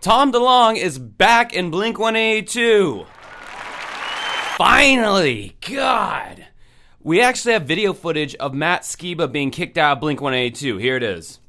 Tom Delonge is back in Blink-182. Finally, God. We actually have video footage of Matt Skiba being kicked out of Blink-182. Here it is.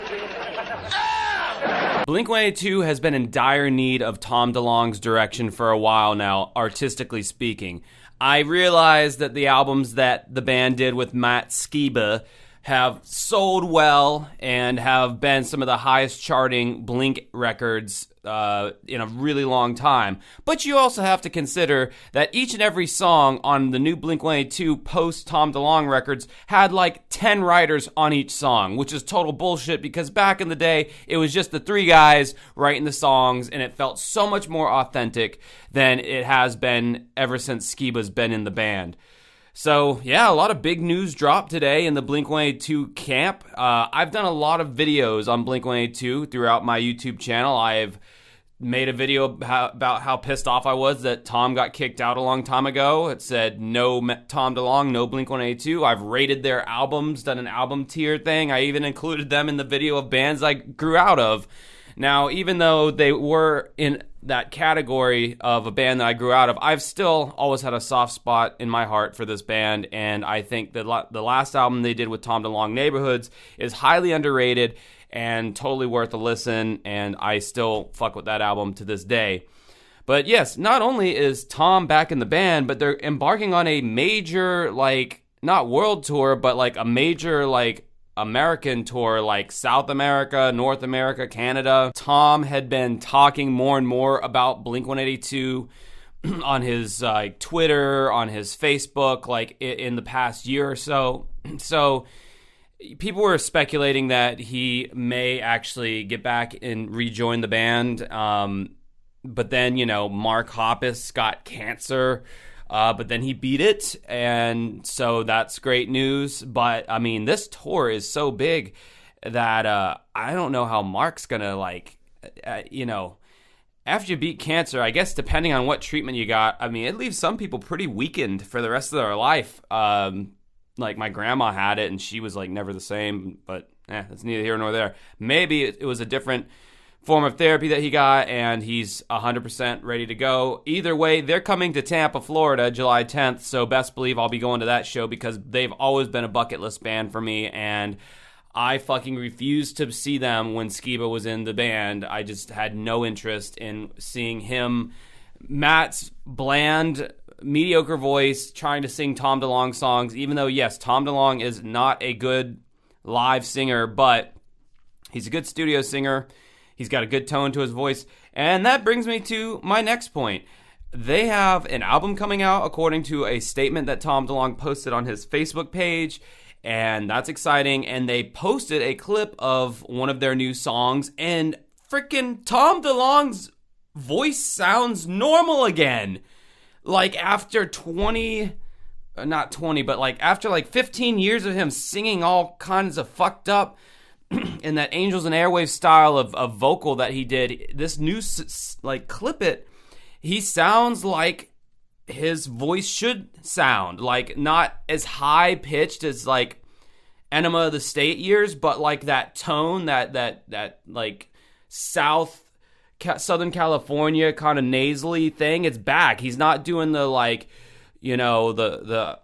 Blink-182 has been in dire need of Tom Delonge's direction for a while now, artistically speaking. I realize that the albums that the band did with Matt Skiba have sold well and have been some of the highest charting Blink records in a really long time. But you also have to consider that each and every song on the new Blink-182 post-Tom Delonge records had like 10 writers on each song, which is total bullshit because back in the day, it was just the three guys writing the songs and it felt so much more authentic than it has been ever since Skiba's been in the band. So, yeah, a lot of big news dropped today in the Blink-182 camp. I've done a lot of videos on Blink-182 throughout my YouTube channel. I've made a video about how pissed off I was that Tom got kicked out a long time ago. It said, no Tom DeLonge, no Blink-182. I've rated their albums, done an album tier thing. I even included them in the video of bands I grew out of. Now, even though they were in that category of a band that I grew out of, I've still always had a soft spot in my heart for this band, and I think that the last album they did with Tom DeLonge, Neighborhoods, is highly underrated and totally worth a listen, and I still fuck with that album to this day. But yes, not only is Tom back in the band, but they're embarking on a major, like, not world tour, but like a major, like, American tour, like South America, North America, Canada. Tom had been talking more and more about Blink-182 on his Twitter, on his Facebook, like in the past year or so. So people were speculating that he may actually get back and rejoin the band. But then, you know, Mark Hoppus got cancer. But then he beat it, and so that's great news. But, I mean, this tour is so big that I don't know how Mark's going to, like, you know, after you beat cancer, I guess depending on what treatment you got, I mean, it leaves some people pretty weakened for the rest of their life. Like, my grandma had it, and she was, like, never the same, but that's neither here nor there. Maybe it was a different form of therapy that he got, and he's 100% ready to go. Either way, they're coming to Tampa, Florida, July 10th, so best believe I'll be going to that show because they've always been a bucket list band for me, and I fucking refused to see them when Skiba was in the band. I just had no interest in seeing him. Matt's bland, mediocre voice trying to sing Tom DeLonge songs, even though, yes, Tom DeLonge is not a good live singer, but he's a good studio singer. He's got a good tone to his voice. And that brings me to my next point. They have an album coming out according to a statement that Tom DeLonge posted on his Facebook page. And that's exciting. And they posted a clip of one of their new songs. And freaking Tom DeLonge's voice sounds normal again. Like after after 15 years of him singing all kinds of fucked up in that Angels and Airwaves style of vocal that he did, this new, clip it, he sounds like his voice should sound. Like, not as high-pitched as, like, Enema of the State years, but, like, that tone, that like, Southern California kind of nasally thing, it's back. He's not doing the, like, you know, the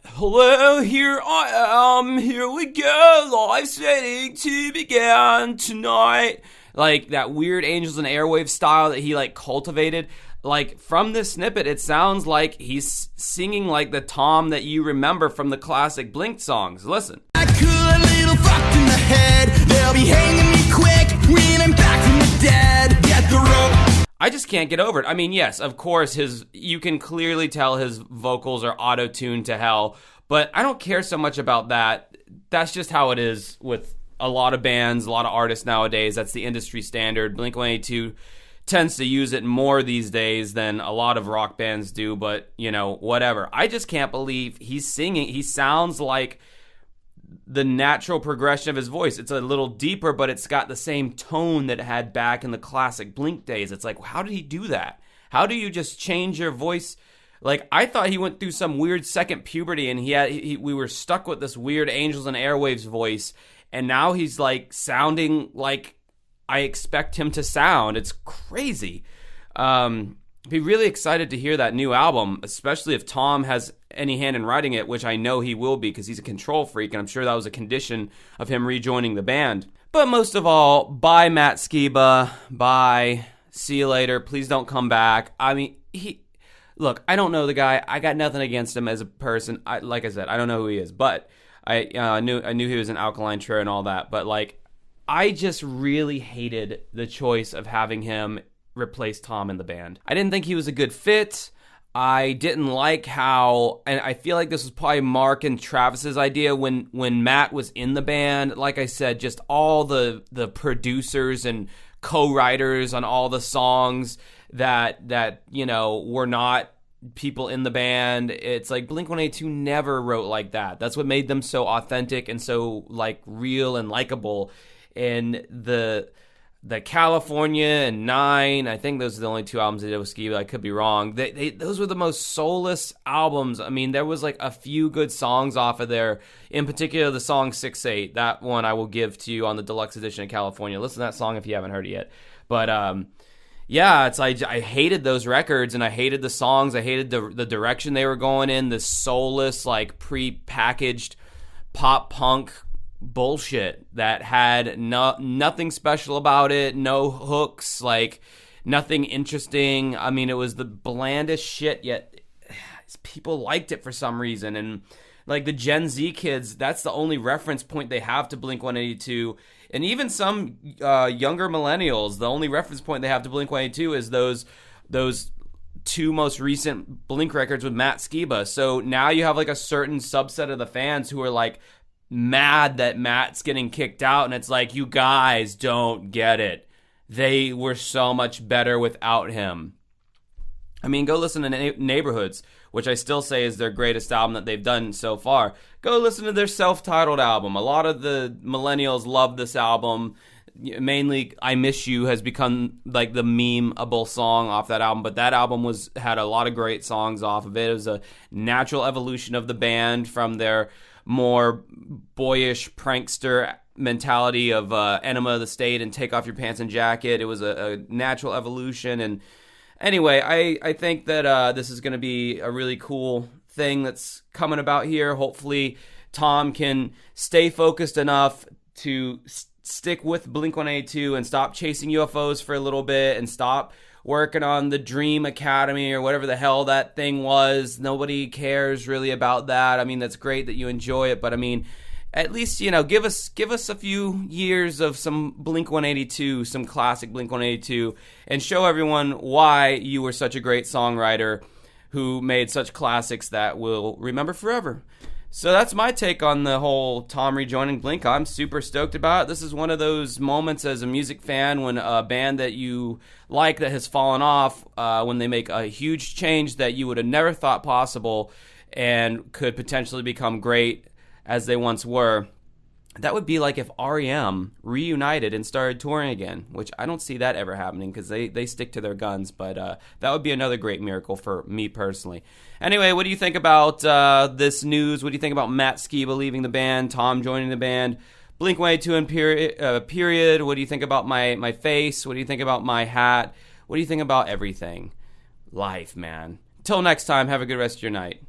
hello, here I am, here we go, live's ready to begin tonight. Like, that weird Angels and Airwaves style that he, like, cultivated. Like, from this snippet, it sounds like he's singing like the Tom that you remember from the classic Blink songs. Listen. I cool a little fucked in the head. They'll be hanging me quick when I'm back from the dead. Get the rope. I just can't get over it. I mean, yes, of course, you can clearly tell his vocals are auto-tuned to hell, but I don't care so much about that. That's just how it is with a lot of bands, a lot of artists nowadays. That's the industry standard. Blink-182 tends to use it more these days than a lot of rock bands do, but, you know, whatever. I just can't believe he's singing. He sounds like the natural progression of his voice. It's a little deeper, but it's got the same tone that it had back in the classic Blink days. It's like, how did he do that? How do you just change your voice? Like, I thought he went through some weird second puberty and we were stuck with this weird Angels and Airwaves voice, and now he's like sounding like I expect him to sound. It's crazy. Be really excited to hear that new album, especially if Tom has any hand in writing it, which I know he will be because he's a control freak, and I'm sure that was a condition of him rejoining the band. But most of all, bye Matt Skiba, bye, see you later, please don't come back. I mean, look, I don't know the guy, I got nothing against him as a person. Like I said, I don't know who he is, but I knew he was an Alkaline Trio and all that, but like, I just really hated the choice of having him replace Tom in the band. I didn't think he was a good fit. I didn't like how, and I feel like this was probably Mark and Travis's idea when Matt was in the band. Like I said, just all the producers and co-writers on all the songs that were not people in the band. It's like Blink-182 never wrote like that. That's what made them so authentic and so like real and likable. And the California and 9, I think those are the only 2 albums they did with Skiba. I could be wrong. Those were the most soulless albums. I mean, there was like a few good songs off of there. In particular, the song 6-8. That one I will give to you on the deluxe edition of California. Listen to that song if you haven't heard it yet. But yeah, it's I hated those records, and I hated the songs. I hated the direction they were going in. This soulless, like pre-packaged pop punk bullshit that had nothing special about it, no hooks, like nothing interesting. I mean, it was the blandest shit, yet people liked it for some reason. And like the Gen Z kids, that's the only reference point they have to Blink-182. And even some younger millennials, the only reference point they have to Blink-182 is those 2 most recent Blink records with Matt Skiba. So now you have like a certain subset of the fans who are like mad that Matt's getting kicked out, and it's like, you guys don't get it. They were so much better without him. I mean, go listen to Neighborhoods, which I still say is their greatest album that they've done so far. Go listen to their self-titled album. A lot of the millennials love this album. Mainly, I Miss You has become like the meme-able song off that album, but that album had a lot of great songs off of it. It was a natural evolution of the band from their more boyish prankster mentality of Enema of the State and Take Off Your Pants and Jacket. It was a natural evolution. And anyway, I think that this is going to be a really cool thing that's coming about here. Hopefully Tom can stay focused enough to stick with Blink-182 and stop chasing UFOs for a little bit and stop working on the Dream Academy or whatever the hell that thing was. Nobody cares really about that. I mean, that's great that you enjoy it, but I mean, at least, give us a few years of some Blink-182, some classic Blink-182, and show everyone why you were such a great songwriter who made such classics that we'll remember forever. So that's my take on the whole Tom rejoining Blink. I'm super stoked about it. This is one of those moments as a music fan when a band that you like that has fallen off, when they make a huge change that you would have never thought possible and could potentially become great as they once were. That would be like if REM reunited and started touring again, which I don't see that ever happening because they stick to their guns, but that would be another great miracle for me personally. Anyway, what do you think about this news? What do you think about Matt Skiba leaving the band, Tom joining the band, Blink-182 in period? What do you think about my face? What do you think about my hat? What do you think about everything? Life, man. Till next time, have a good rest of your night.